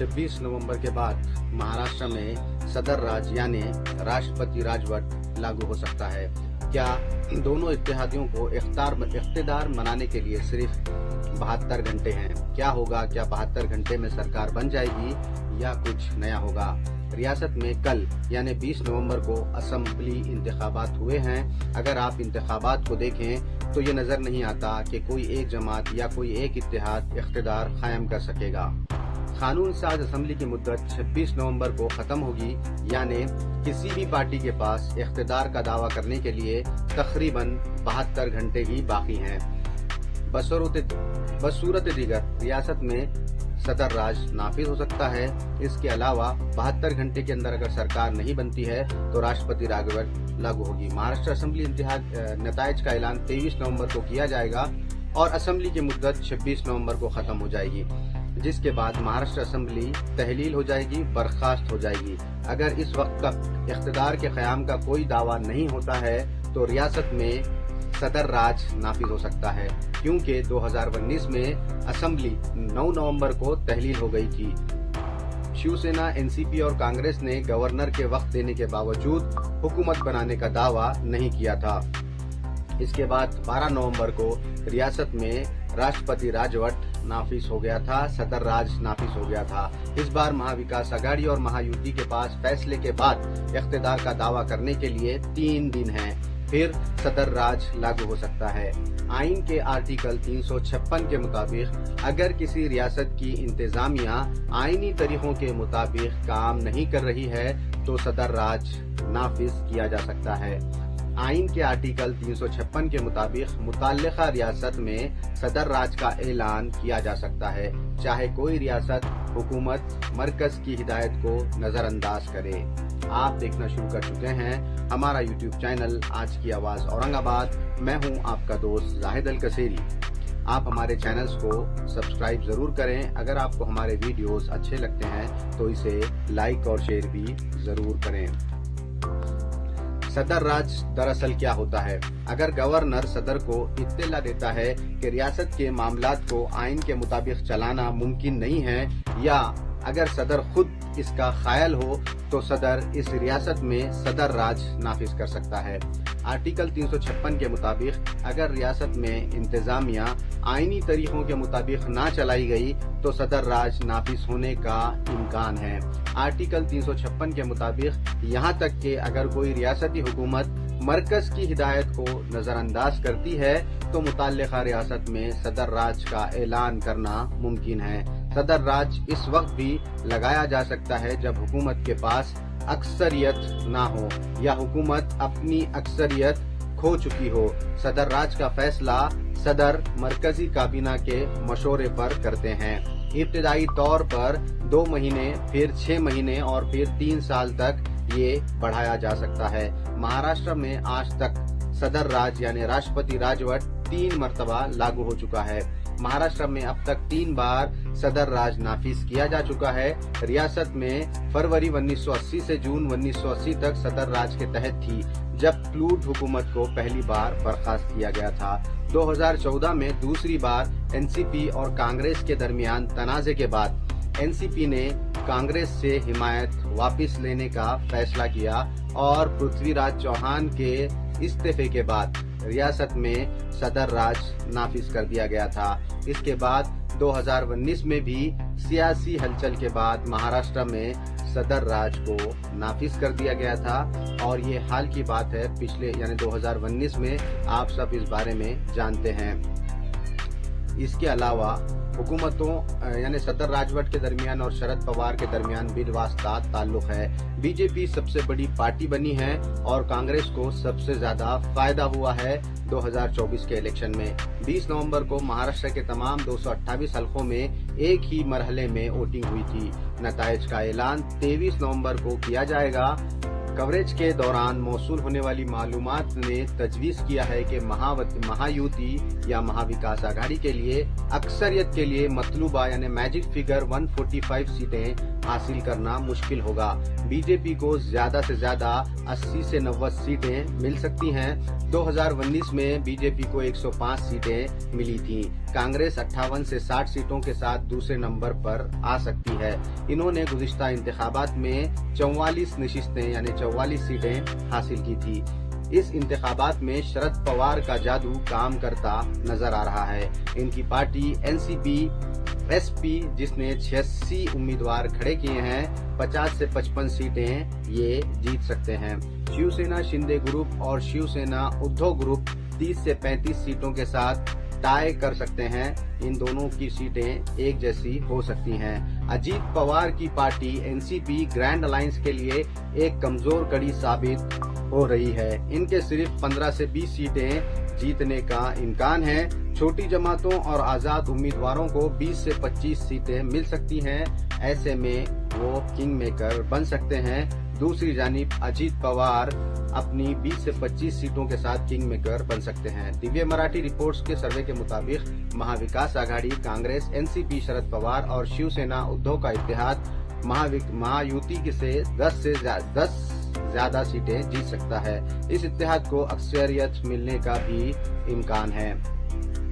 26 नवंबर के बाद महाराष्ट्र में सदर राज यानी राष्ट्रपति राजवट लागू हो सकता है। क्या दोनों इत्तेहादियों को इख्तियार मनाने के लिए सिर्फ 72 घंटे हैं? क्या होगा? क्या 72 घंटे में सरकार बन जाएगी या कुछ नया होगा? रियासत में कल यानी 20 नवंबर को असेंबली इंतखाबात हुए हैं। अगर आप इंतखाबात को देखें तो ये नजर नहीं आता कि कोई एक जमात या कोई एक इत्तेहाद इख्तियार कायम कर सकेगा। कानून साज असेंबली की मुद्दत 26 नवंबर को खत्म होगी, यानी किसी भी पार्टी के पास इख्तियार का दावा करने के लिए तकरीबन 72 घंटे ही बाकी हैं। बसूरत दीगर रियासत में सदर राज नाफिज हो सकता है। इसके अलावा 72 घंटे के अंदर अगर सरकार नहीं बनती है तो राष्ट्रपति राजवट लागू होगी। महाराष्ट्र असेंबली नताइज का ऐलान 23 नवंबर को किया जाएगा और असेंबली की मुद्दत 26 नवंबर को खत्म हो जाएगी, जिसके बाद महाराष्ट्र असेंबली तहलील हो जाएगी, बर्खास्त हो जाएगी। अगर इस वक्त तक इख्तियार के क़याम का कोई दावा नहीं होता है तो रियासत में सदर राज नाफिज हो सकता है, क्योंकि 2019 में असेंबली 9 नवंबर को तहलील हो गई थी। शिवसेना, एनसीपी और कांग्रेस ने गवर्नर के वक्त देने के बावजूद हुकूमत बनाने का दावा नहीं किया था। इसके बाद 12 नवंबर को रियासत में राष्ट्रपति राजवट नाफिज हो गया था, सदर राज नाफिज हो गया था। इस बार महाविकास आघाड़ी और महायुति के पास फैसले के बाद इख्तियार का दावा करने के लिए 3 दिन हैं, फिर सदर राज लागू हो सकता है। आइन के आर्टिकल 356 के मुताबिक अगर किसी रियासत की इंतजामिया आईनी तरीकों के मुताबिक काम नहीं कर रही है तो सदर राज नाफिज किया जा सकता है। आइन के आर्टिकल 356 के मुताबिक मुताल्लिका रियासत में सदर राज का ऐलान किया जा सकता है, चाहे कोई रियासत हुकूमत मरकज की हिदायत को नजरअंदाज करे। आप देखना शुरू कर चुके हैं हमारा यूट्यूब चैनल आज की आवाज औरंगाबाद। मैं हूं आपका दोस्त जाहिद अल कसेरी। आप हमारे चैनल्स को सब्सक्राइब जरूर करें। अगर आपको हमारे वीडियोस अच्छे लगते हैं तो इसे लाइक और शेयर भी जरूर करें। सदर राज दरअसल क्या होता है? अगर गवर्नर सदर को इत्तला देता है कि रियासत के मामलात को आइन के मुताबिक चलाना मुमकिन नहीं है, या अगर सदर खुद इसका ख़ायल हो तो सदर इस रियासत में सदर राज नाफिज कर सकता है। आर्टिकल 356 के मुताबिक अगर रियासत में इंतजामिया आईनी तरीकों के मुताबिक ना चलाई गई तो सदर राज नाफिज होने का इम्कान है। आर्टिकल 356 के मुताबिक यहाँ तक कि अगर कोई रियासती हुकूमत मरकज की हिदायत को नजरअंदाज करती है तो मुताल्लिका रियासत में सदर राज का ऐलान करना मुमकिन है। सदर राज इस वक्त भी लगाया जा सकता है जब हुकूमत के पास अक्सरियत ना हो या हुकूमत अपनी अक्सरियत खो चुकी हो। सदर राज का फैसला सदर मरकजी काबीना के मशवरे पर करते हैं। इब्तिदाई तौर पर 2 महीने, फिर 6 महीने और फिर 3 साल तक ये बढ़ाया जा सकता है। महाराष्ट्र में आज तक सदर राज यानी राष्ट्रपति राजवट 3 मरतबा लागू हो चुका है। महाराष्ट्र में अब तक 3 बार सदर राज नाफिज किया जा चुका है। रियासत में फरवरी 1980 से जून 1980 तक सदर राज के तहत थी, जब प्लूट हुकूमत को पहली बार बर्खास्त किया गया था। 2014 में दूसरी बार एनसीपी और कांग्रेस के दरमियान तनाज़े के बाद एनसीपी ने कांग्रेस से हिमायत वापस लेने का फैसला किया और पृथ्वीराज चौहान के इस्तीफे के बाद रियासत में सदर राज नाफिज कर दिया गया था। इसके बाद 2019 में भी सियासी हलचल के बाद महाराष्ट्र में सदर राज को नाफिज कर दिया गया था और ये हाल की बात है, पिछले यानी 2019 में। आप सब इस बारे में जानते हैं। इसके अलावा हुकूमतों यानी सदर राजवट के दरमियान और शरद पवार के दरमियान बिलवास्ता ताल्लुक है। बीजेपी सबसे बड़ी पार्टी बनी है और कांग्रेस को सबसे ज्यादा फायदा हुआ है 2024 के इलेक्शन में। 20 नवंबर को महाराष्ट्र के तमाम 228 हलकों में एक ही मरहले में वोटिंग हुई थी। नताइज का ऐलान 23 नवंबर को किया जाएगा। कवरेज के दौरान मौसूल होने वाली मालूमात ने तजवीज़ किया है कि महायुति या महाविकास आघाड़ी के लिए अक्सरियत के लिए मतलूबा यानी मैजिक फिगर 145 सीटें हासिल करना मुश्किल होगा। बीजेपी को ज्यादा से ज्यादा 80 से 90 सीटें मिल सकती हैं। 2019 में बीजेपी को 105 सीटें मिली थी। कांग्रेस 58 से 60 सीटों के साथ दूसरे नंबर पर आ सकती है। इन्होंने गुज़िश्ता इंतखाबात में 44 नशिस्तें यानी 44 सीटें हासिल की थी। इस इंतखाबात में शरद पवार का जादू काम करता नजर आ रहा है। इनकी पार्टी एनसीपी एसपी जिसने 86 उम्मीदवार खड़े किए हैं, 50 से 55 सीटें ये जीत सकते हैं। शिवसेना शिंदे ग्रुप और शिवसेना उद्धव ग्रुप 30 से 35 सीटों के साथ टाई कर सकते हैं। इन दोनों की सीटें एक जैसी हो सकती हैं। अजीत पवार की पार्टी एनसीपी ग्रैंड अलायंस के लिए एक कमजोर कड़ी साबित हो रही है। इनके सिर्फ 15 से 20 सीटें जीतने का इम्कान है। छोटी जमातों और आजाद उम्मीदवारों को 20 से 25 सीटें मिल सकती हैं। ऐसे में वो किंग मेकर बन सकते हैं। दूसरी जानिब अजीत पवार अपनी 20 से 25 सीटों के साथ किंग मेकर बन सकते हैं। दिव्य मराठी रिपोर्ट्स के सर्वे के मुताबिक महाविकास आघाड़ी कांग्रेस, एनसीपी शरद पवार और शिवसेना उद्धव का इत्तेहाद महायुति से 10 से 10 ज्यादा सीटें जीत सकता है। इस इत्तेहाद को अक्सरियत मिलने का भी इम्कान है।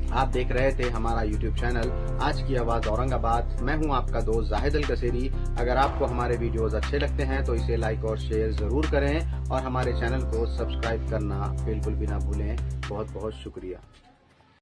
आप देख रहे थे हमारा YouTube चैनल आज की आवाज औरंगाबाद। मैं हूं आपका दोस्त जाहिद अल कसेरी। अगर आपको हमारे वीडियोस अच्छे लगते हैं तो इसे लाइक और शेयर जरूर करें और हमारे चैनल को सब्सक्राइब करना बिल्कुल भी ना भूलें। बहुत बहुत शुक्रिया।